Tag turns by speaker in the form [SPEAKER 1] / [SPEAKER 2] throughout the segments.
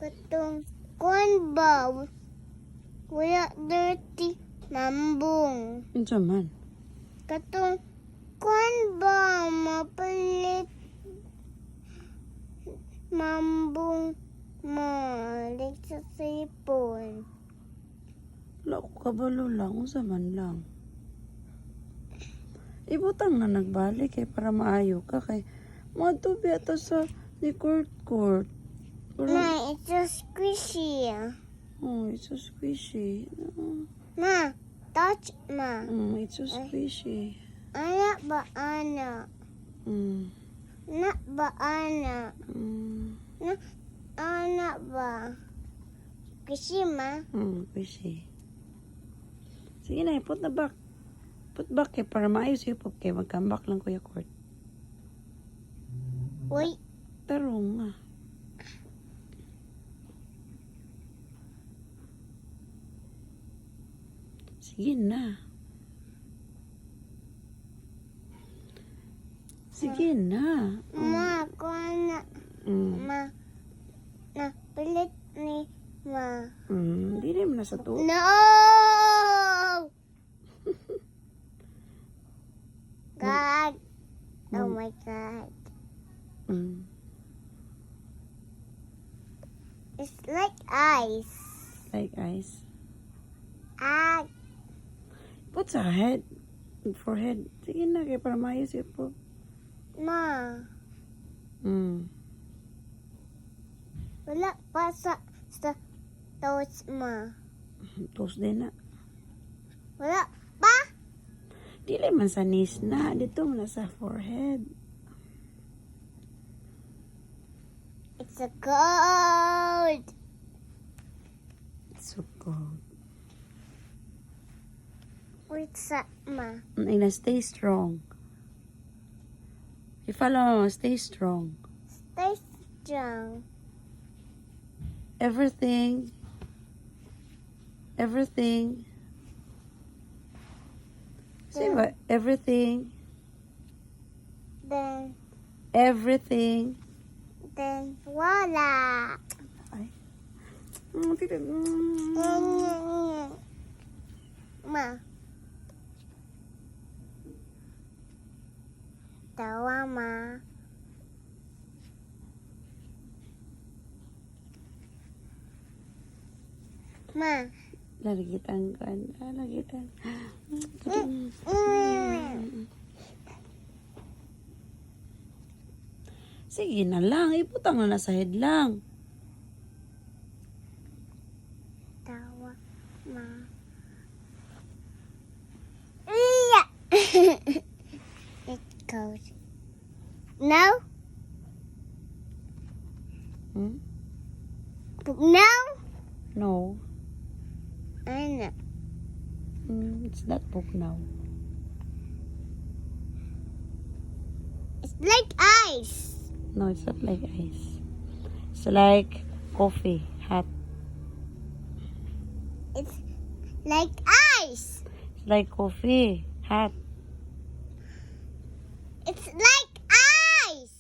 [SPEAKER 1] Katong kuan ba? Wala dirty mambong.
[SPEAKER 2] Unsa man?
[SPEAKER 1] Katong kuan ba? Mapalit mambong mo. Like sa sipon.
[SPEAKER 2] Wala ko kabalo lang. Unsa man lang. Ibutang na nagbalik para maayo ka kay mga tubi ato sa ni court.
[SPEAKER 1] Ma, it's so squishy.
[SPEAKER 2] Oh, it's so squishy.
[SPEAKER 1] Ma, touch ma.
[SPEAKER 2] It's so squishy.
[SPEAKER 1] Anak ba anak?
[SPEAKER 2] Mm.
[SPEAKER 1] Nak ba anak? Nak anak ba? Squishy ma.
[SPEAKER 2] Squishy. Sige na, put na back. Put back para maayos yung pop kay magkambak lang kuya court.
[SPEAKER 1] Uy,
[SPEAKER 2] Tarong nga. Sige na. Sige na.
[SPEAKER 1] ma, ko anak.
[SPEAKER 2] Mm.
[SPEAKER 1] Ma, na pilit ni ma.
[SPEAKER 2] Di rin na sa to.
[SPEAKER 1] No! God. Oh my God. It's like ice.
[SPEAKER 2] Like ice.
[SPEAKER 1] Ah,
[SPEAKER 2] Put sa head. Forehead. Sige na kay para maayos yung pop.
[SPEAKER 1] ma. Wala pa sa toes ma.
[SPEAKER 2] Toast din na.
[SPEAKER 1] Wala pa?
[SPEAKER 2] Dili man sa knees na. Dito man na sa forehead.
[SPEAKER 1] It's a cold.
[SPEAKER 2] It's so cold.
[SPEAKER 1] What's that ma?
[SPEAKER 2] And stay strong. You follow, stay strong.
[SPEAKER 1] Stay strong.
[SPEAKER 2] Everything. Say what? Everything.
[SPEAKER 1] Then wala.
[SPEAKER 2] Ay.
[SPEAKER 1] Ma. Tawa ma. Ma.
[SPEAKER 2] Lagitan ka. Lagitan. Sige na lang. Iputang na sa head lang.
[SPEAKER 1] Tawa ma. Yeah. It goes. No? No?
[SPEAKER 2] No.
[SPEAKER 1] I know.
[SPEAKER 2] It's not book now.
[SPEAKER 1] It's like ice.
[SPEAKER 2] No, it's not like ice. It's like coffee. Hot.
[SPEAKER 1] It's like ice.
[SPEAKER 2] It's like coffee. Hot.
[SPEAKER 1] It's like ice.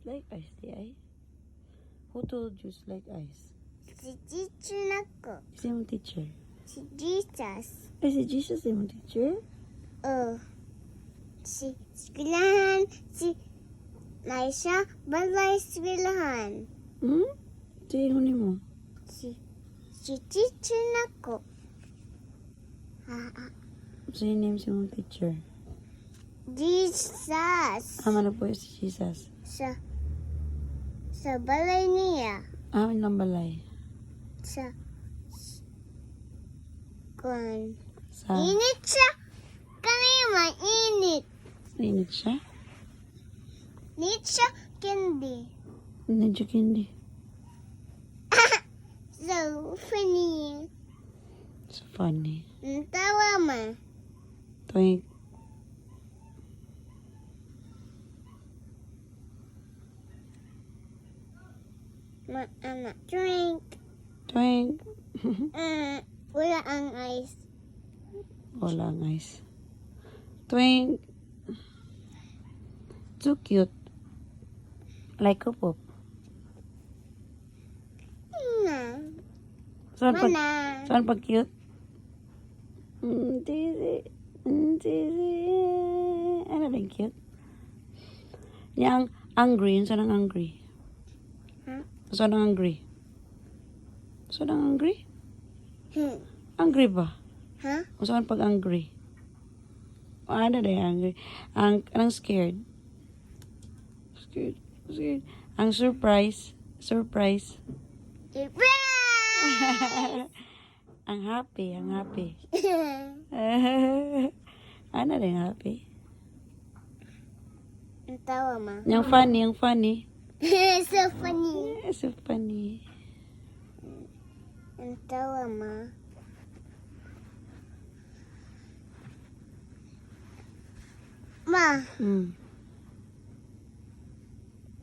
[SPEAKER 2] Like ice, the ice. Who told you it's like ice?
[SPEAKER 1] Si teacher nako.
[SPEAKER 2] Si mong teacher.
[SPEAKER 1] Si Jesus.
[SPEAKER 2] Ay, si Jesus si mong teacher?
[SPEAKER 1] Oh. Si eskwelahan. Si Laisha balay eskwelahan.
[SPEAKER 2] Si mo.
[SPEAKER 1] Si teacher nako.
[SPEAKER 2] Si name si mong teacher.
[SPEAKER 1] Jesus.
[SPEAKER 2] Ama na po si Jesus.
[SPEAKER 1] Sa balay niya.
[SPEAKER 2] Amin lang balay.
[SPEAKER 1] Sa kuan.
[SPEAKER 2] Sa
[SPEAKER 1] Init siya. Kanima, init.
[SPEAKER 2] init siya?
[SPEAKER 1] Init siya, candy.
[SPEAKER 2] Medyo hindi.
[SPEAKER 1] So funny.
[SPEAKER 2] So funny.
[SPEAKER 1] Tawa ma.
[SPEAKER 2] Twink.
[SPEAKER 1] Anak, drink.
[SPEAKER 2] Twink.
[SPEAKER 1] Wala ang ice.
[SPEAKER 2] Wala guys. Twink. So cute. Like a pop. Saan pag,
[SPEAKER 1] Mana.
[SPEAKER 2] saan pag cute? Tisi. Tisi. Ano ba yung cute? Yang angry. Saan ang angry?
[SPEAKER 1] Huh?
[SPEAKER 2] Saan ang angry? Saan ang angry?
[SPEAKER 1] Hmm.
[SPEAKER 2] Angry ba?
[SPEAKER 1] Huh?
[SPEAKER 2] Saan pag angry? Ano na yung angry? Anong scared? Scared. Scared. Ang surprise. Surprise. Ang happy. Ang happy. Ano na yung happy?
[SPEAKER 1] Ang tawa ma.
[SPEAKER 2] Yung funny. Yung funny.
[SPEAKER 1] So funny.
[SPEAKER 2] So funny.
[SPEAKER 1] Ang tawa ma. Ma,
[SPEAKER 2] Mm.